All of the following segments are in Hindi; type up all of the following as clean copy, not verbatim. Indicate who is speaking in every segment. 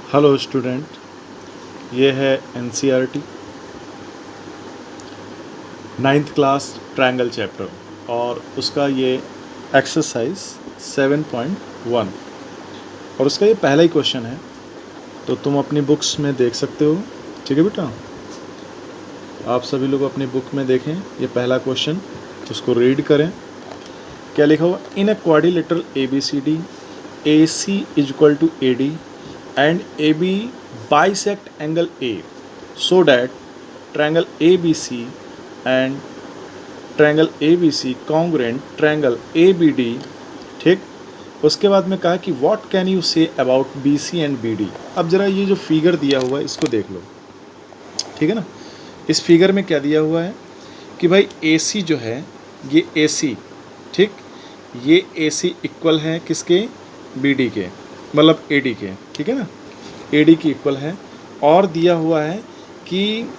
Speaker 1: हेलो स्टूडेंट, ये है NCERT 9th class triangle chapter और उसका ये एक्सरसाइज 7.1 और उसका ये पहला ही क्वेश्चन है। तो तुम अपनी बुक्स में देख सकते हो। ठीक है बेटा, आप सभी लोग अपनी बुक में देखें ये पहला क्वेश्चन, उसको रीड करें। क्या लिखा हुआ? In a quadrilateral ABCD AC is equal to AD and AB bisect angle A so that triangle ABC and triangle ABC congruent triangle ABD। ठीक, उसके बाद में कहा कि what can you say about BC and BD। अब ज़रा ये जो फिगर दिया हुआ है इसको देख लो। ठीक है ना, इस फिगर में क्या दिया हुआ है कि भाई AC जो है ये AC, ठीक, ये AC इक्वल है किसके? BD के, मतलब AD के। ठीक है ना, AD की इक्वल है। और दिया हुआ है कि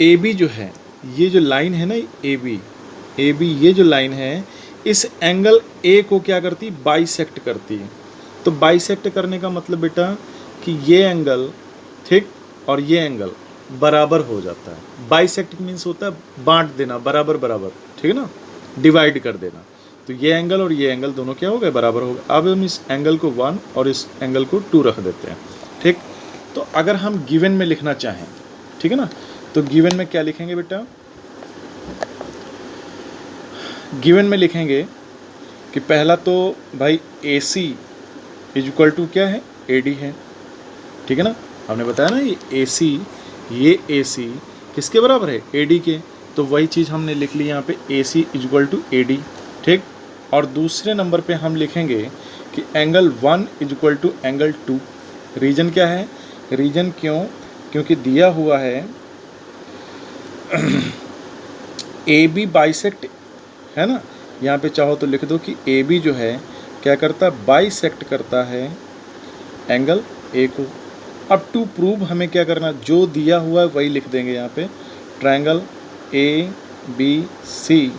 Speaker 1: AB जो है, ये जो लाइन है ना AB ये जो लाइन है इस एंगल A को क्या करती? बाइसेक्ट करती है। तो बाइसेक्ट करने का मतलब बेटा कि ये एंगल, ठीक, और ये एंगल बराबर हो जाता है। बाइसेक्ट मीन्स होता है बांट देना, बराबर बराबर, ठीक है ना, डिवाइड कर देना। तो ये एंगल और ये एंगल दोनों क्या हो गए? बराबर हो गए। अब हम इस एंगल को 1 और इस एंगल को 2 रख देते हैं। ठीक, तो अगर हम गिवन में लिखना चाहें, ठीक है ना, तो गिवन में क्या लिखेंगे बेटा? गिवन में लिखेंगे कि पहला तो भाई AC इज इक्वल टू क्या है? AD है। ठीक है ना, हमने बताया ना ये AC किसके बराबर है? AD के। तो वही चीज़ हमने लिख ली यहाँ पे, AC is equal to AD। ठीक, और दूसरे नंबर पे हम लिखेंगे कि angle 1 is equal to angle 2। Reason क्या है? रीजन क्यों? क्योंकि दिया हुआ है AB बाइसेक्ट है ना, यहाँ पे चाहो तो लिख दो कि AB जो है क्या करता है? बाइसेक्ट करता है एंगल A को। अब टू प्रूव हमें क्या करना? जो दिया हुआ है वही लिख देंगे यहाँ पे, ट्रायंगल ABC,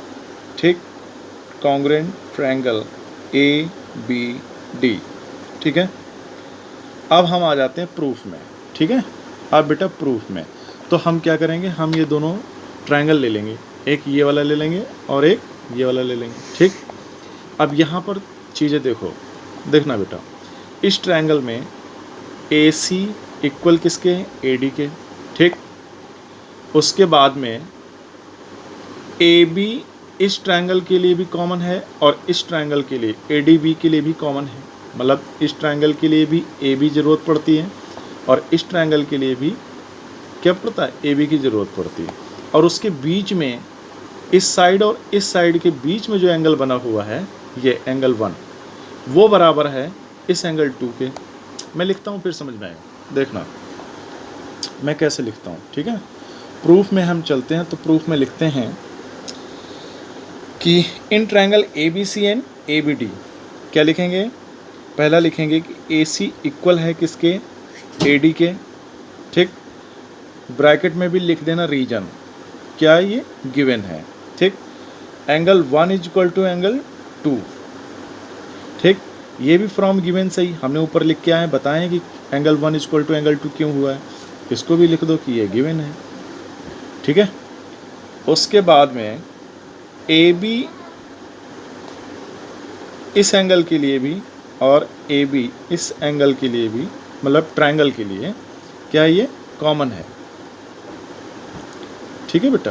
Speaker 1: ठीक, कॉन्ग्रुएंट ट्रायंगल ABD। ठीक है, अब हम आ जाते हैं प्रूफ में। ठीक है, अब बेटा प्रूफ में तो हम क्या करेंगे? हम ये दोनों ट्रायंगल ले लेंगे, एक ये वाला ले लेंगे और एक ये वाला ले लेंगे। ठीक, अब यहाँ पर चीज़ें देखो, देखना बेटा, इस ट्रायंगल में AC इक्वल किसके? AD के। ठीक, उसके बाद में AB इस ट्रायंगल के लिए भी कॉमन है और इस ट्रायंगल के लिए ADB के लिए भी कॉमन है। मतलब इस ट्रायंगल के लिए भी AB ज़रूरत पड़ती है और इस ट्रायंगल के लिए भी क्या पड़ता है? AB की ज़रूरत पड़ती है। और उसके बीच में इस साइड और इस साइड के बीच में जो एंगल बना हुआ है ये एंगल 1, वो बराबर है इस एंगल 2 के। मैं लिखता हूँ फिर समझ में आएगा, देखना मैं कैसे लिखता हूँ। ठीक है, प्रूफ में हम चलते हैं। तो प्रूफ में लिखते हैं कि in triangle ABC and ABD क्या लिखेंगे? पहला लिखेंगे कि AC इक्वल है किसके? AD के। ठीक, ब्रैकेट में भी लिख देना रीजन, क्या ये गिवन है। ठीक, angle 1 is equal to angle 2। ठीक, ये भी फ्रॉम गिवन सही, हमने ऊपर लिख के आए बताएं कि angle 1 is equal to angle 2 क्यों हुआ है। इसको भी लिख दो कि ये गिवन है। ठीक है, उसके बाद में AB इस एंगल के लिए भी और AB इस एंगल के लिए भी, मतलब ट्रायंगल के लिए क्या ये कॉमन है। ठीक है बेटा,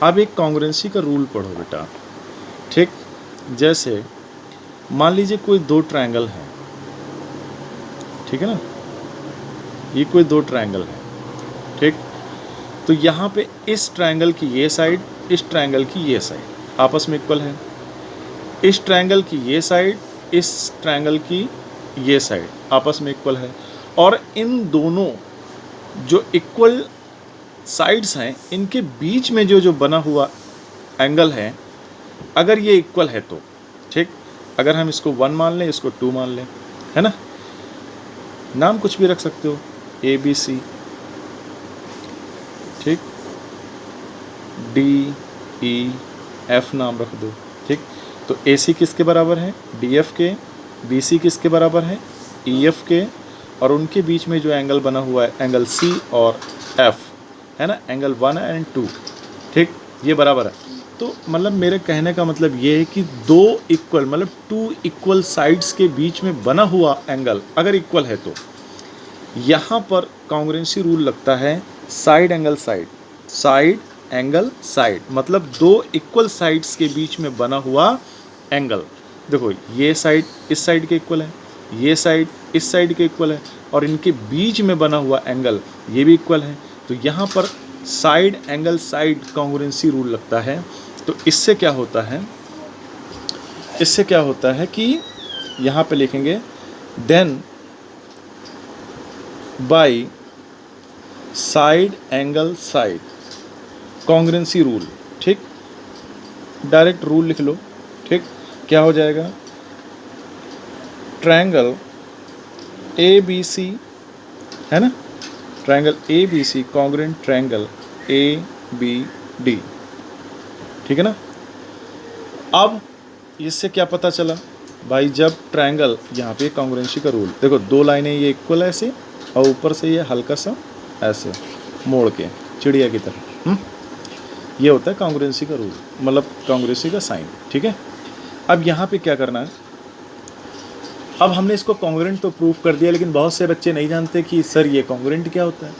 Speaker 1: अब एक कॉन्ग्रुएंसी का रूल पढ़ो बेटा। ठीक, जैसे मान लीजिए कोई दो ट्रायंगल है, ठीक है ना, ये कोई दो ट्रायंगल है। ठीक, तो यहाँ पे इस ट्रायंगल की ये साइड, इस ट्रायंगल की ये साइड आपस में इक्वल है। इस ट्रायंगल की ये साइड, इस ट्रायंगल की ये साइड आपस में इक्वल है। और इन दोनों जो इक्वल साइड्स हैं इनके बीच में जो जो बना हुआ एंगल है, अगर ये इक्वल है तो ठीक, अगर हम इसको 1 मान लें, इसको 2 मान लें, है ना, नाम कुछ भी रख सकते हो, ABC, ठीक, DEF नाम रख दो। ठीक, तो AC किसके बराबर है? DF के, BC किसके बराबर है, EF के, और उनके बीच में जो एंगल बना हुआ है एंगल C और F है ना, एंगल 1 एंड 2, ठीक, ये बराबर है। तो मतलब मेरे कहने का मतलब ये है कि दो इक्वल मतलब 2 इक्वल साइड्स के बीच में बना हुआ एंगल अगर इक्वल है तो यहाँ पर कॉन्ग्रुएंसी रूल लगता है side angle side, side angle side, मतलब दो इक्वल साइड्स के बीच में बना हुआ एंगल। देखो ये साइड इस साइड के इक्वल है, ये साइड इस साइड के इक्वल है, और इनके बीच में बना हुआ एंगल ये भी इक्वल है। तो यहाँ पर side angle side congruency rule लगता है। तो इससे क्या होता है, इससे क्या होता है कि यहाँ पे लिखेंगे then by side angle side congruency rule, ठीक, डायरेक्ट रूल लिख लो, ठीक, क्या हो जाएगा, ट्रायंगल ABC है ना, triangle ABC congruent triangle ABD, ठीक है ना। अब इससे क्या पता चला भाई, जब ट्रायंगल यहाँ पे कॉन्ग्रुएंसी का रूल, देखो दो लाइनें ये इक्वल ऐसे और ऊपर से ये हल्का सा ऐसे मोड़ के चिड़िया की तरह, ये होता है कॉन्ग्रुएंसी का रूल, मतलब कॉन्ग्रुएंसी का साइन, ठीक है। अब यहाँ पे क्या करना है, अब हमने इसको कॉन्ग्रुएंट तो प्रूव कर दिया, लेकिन बहुत से बच्चे नहीं जानते कि सर ये कॉन्ग्रुएंट क्या होता है।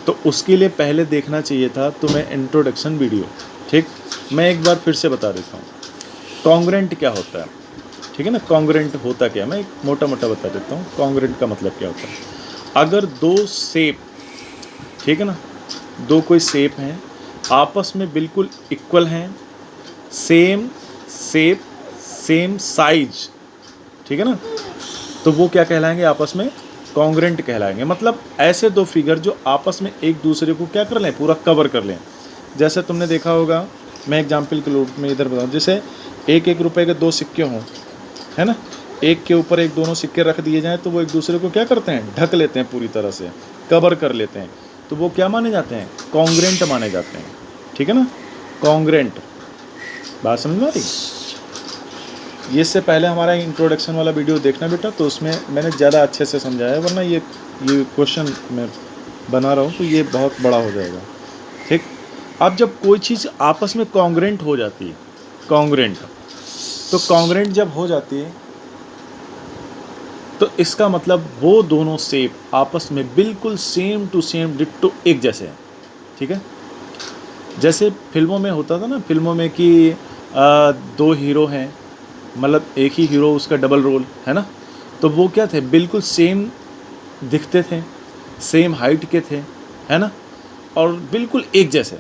Speaker 1: तो उसके लिए पहले देखना चाहिए था तुम्हें इंट्रोडक्शन वीडियो, ठीक, मैं एक बार फिर से बता देता हूँ कॉन्ग्रुएंट क्या होता है, ठीक है ना। कॉन्ग्रुएंट होता क्या, मैं एक मोटा मोटा बता देता हूँ कॉन्ग्रुएंट का मतलब क्या होता है। अगर दो शेप, ठीक है ना, दो कोई शेप हैं आपस में बिल्कुल इक्वल हैं, सेम शेप सेम साइज, ठीक है ना, तो वो क्या कहलाएंगे, आपस में कॉन्ग्रुएंट कहलाएंगे। मतलब ऐसे दो फिगर जो आपस में एक दूसरे को क्या कर लें, पूरा कवर कर लें। जैसे तुमने देखा होगा, मैं एग्जाम्पल के रूप में इधर बताऊँ, जैसे 1-1 रुपए के दो सिक्के हों, है ना, एक के ऊपर एक दोनों सिक्के रख दिए जाएं तो वो एक दूसरे को क्या करते हैं, ढक लेते हैं, पूरी तरह से कवर कर लेते हैं, तो वो क्या माने जाते हैं, कॉन्ग्रुएंट माने जाते हैं, ठीक है ना, कॉन्ग्रुएंट। बात समझ में आ रही। ये इससे पहले हमारा इंट्रोडक्शन वाला वीडियो देखना बेटा, तो उसमें मैंने ज़्यादा अच्छे से समझाया, वरना ये क्वेश्चन मैं बना रहा हूँ तो ये बहुत बड़ा हो जाएगा, ठीक। अब जब कोई चीज़ आपस में कॉन्ग्रुएंट हो जाती है, कॉन्ग्रुएंट, तो कॉन्ग्रुएंट जब हो जाती है तो इसका मतलब वो दोनों शेप आपस में बिल्कुल सेम टू सेम डिट्टो एक जैसे हैं, ठीक है। जैसे फिल्मों में होता था ना, फिल्मों में कि दो हीरो हैं, मतलब एक ही हीरो उसका डबल रोल है ना, तो वो क्या थे, बिल्कुल सेम दिखते थे, सेम हाइट के थे, है ना, और बिल्कुल एक जैसे,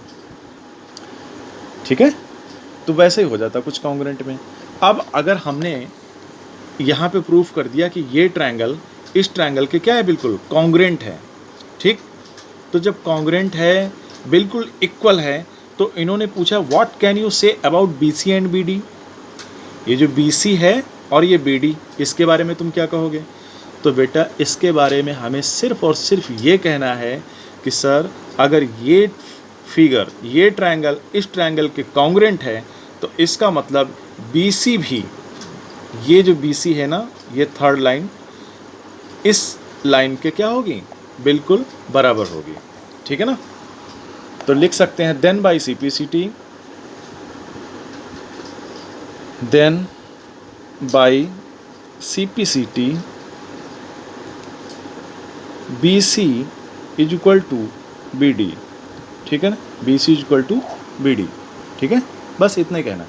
Speaker 1: ठीक है। तो वैसे ही हो जाता कुछ कॉन्ग्रुएंट में। अब अगर हमने यहाँ पे प्रूफ कर दिया कि ये ट्रायंगल इस ट्रायंगल के क्या है, बिल्कुल कॉन्ग्रुएंट है, ठीक, तो जब कॉन्ग्रुएंट है, बिल्कुल इक्वल है, तो इन्होंने पूछा what can you say about BC and BD। ये जो BC है और ये BD, इसके बारे में तुम क्या कहोगे। तो बेटा इसके बारे में हमें सिर्फ और सिर्फ ये कहना है कि सर अगर ये फिगर, ये ट्रायंगल इस ट्रायंगल के कॉन्ग्रुएंट है, तो इसका मतलब BC भी, ये जो BC है ना, ये थर्ड लाइन इस लाइन के क्या होगी, बिल्कुल बराबर होगी, ठीक है ना। तो लिख सकते हैं then by CPCT, then by CPCT BC is equal to BD, ठीक है ना, BC is equal to BD, ठीक है। बस इतना ही कहना।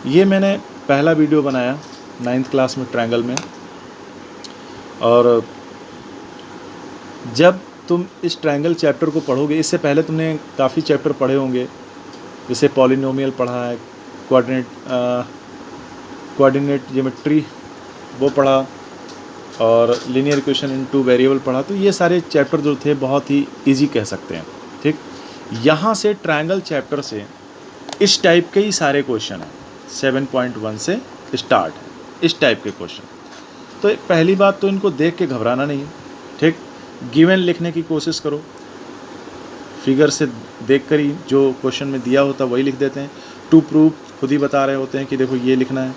Speaker 1: ये मैंने पहला वीडियो बनाया 9th क्लास में ट्रायंगल में, और जब तुम इस ट्रायंगल चैप्टर को पढ़ोगे, इससे पहले तुमने काफ़ी चैप्टर पढ़े होंगे, जैसे पॉलिनोमियल पढ़ा है, कोऑर्डिनेट ज्योमेट्री वो पढ़ा, और लीनियर इक्वेशन इन 2 वेरिएबल पढ़ा। तो ये सारे चैप्टर जो थे बहुत ही इजी कह सकते हैं, ठीक। यहाँ से ट्रायंगल चैप्टर से इस टाइप के ही सारे क्वेश्चन हैं, 7.1 से स्टार्ट है इस टाइप के क्वेश्चन। तो पहली बात तो इनको देख के घबराना नहीं है, ठीक। गिवन लिखने की कोशिश करो, फिगर से देख कर ही जो क्वेश्चन में दिया होता वही लिख देते हैं। टू प्रूफ खुद ही बता रहे होते हैं कि देखो ये लिखना है,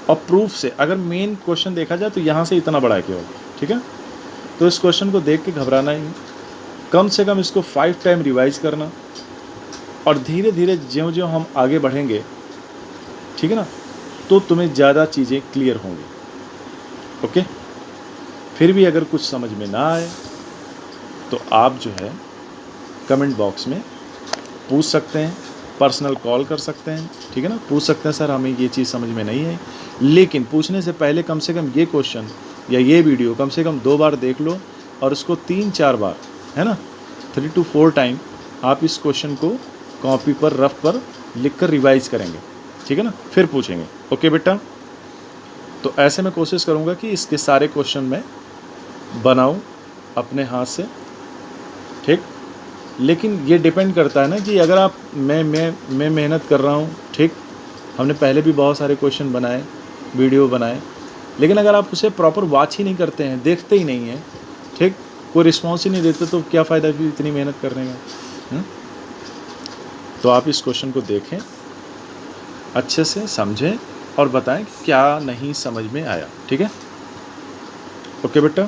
Speaker 1: और प्रूफ से, अगर मेन क्वेश्चन देखा जाए तो यहाँ से इतना बड़ा है केवल, ठीक है। तो इस क्वेश्चन को देख के घबराना ही नहीं, कम से कम इसको 5 टाइम रिवाइज करना, और धीरे धीरे ज्यों-ज्यों हम आगे बढ़ेंगे, ठीक है ना, तो तुम्हें ज़्यादा चीज़ें क्लियर होंगी। ओके, फिर भी अगर कुछ समझ में ना आए तो आप जो है कमेंट बॉक्स में पूछ सकते हैं, पर्सनल कॉल कर सकते हैं, ठीक है ना, पूछ सकते हैं सर हमें ये चीज़ समझ में नहीं आई। लेकिन पूछने से पहले कम से कम ये क्वेश्चन या ये वीडियो कम से कम 2 बार देख लो, और इसको 3-4 बार, है ना, 3 to 4 टाइम आप इस क्वेश्चन को कॉपी पर रफ पर लिख कर रिवाइज करेंगे, ठीक है ना, फिर पूछेंगे। ओके बेटा, तो ऐसे मैं कोशिश करूँगा कि इसके सारे क्वेश्चन मैं बनाऊँ अपने हाथ से, ठीक। लेकिन ये डिपेंड करता है ना कि अगर आप मैं मेहनत कर रहा हूँ, ठीक, हमने पहले भी बहुत सारे क्वेश्चन बनाए, वीडियो बनाए, लेकिन अगर आप उसे प्रॉपर वॉच ही नहीं करते हैं, देखते ही नहीं हैं, ठीक, कोई रिस्पॉन्स ही नहीं देते, तो क्या फ़ायदा फिर इतनी मेहनत करने का। तो आप इस क्वेश्चन को देखें, अच्छे से समझें और बताएं कि क्या नहीं समझ में आया, ठीक है। ओके बेटा।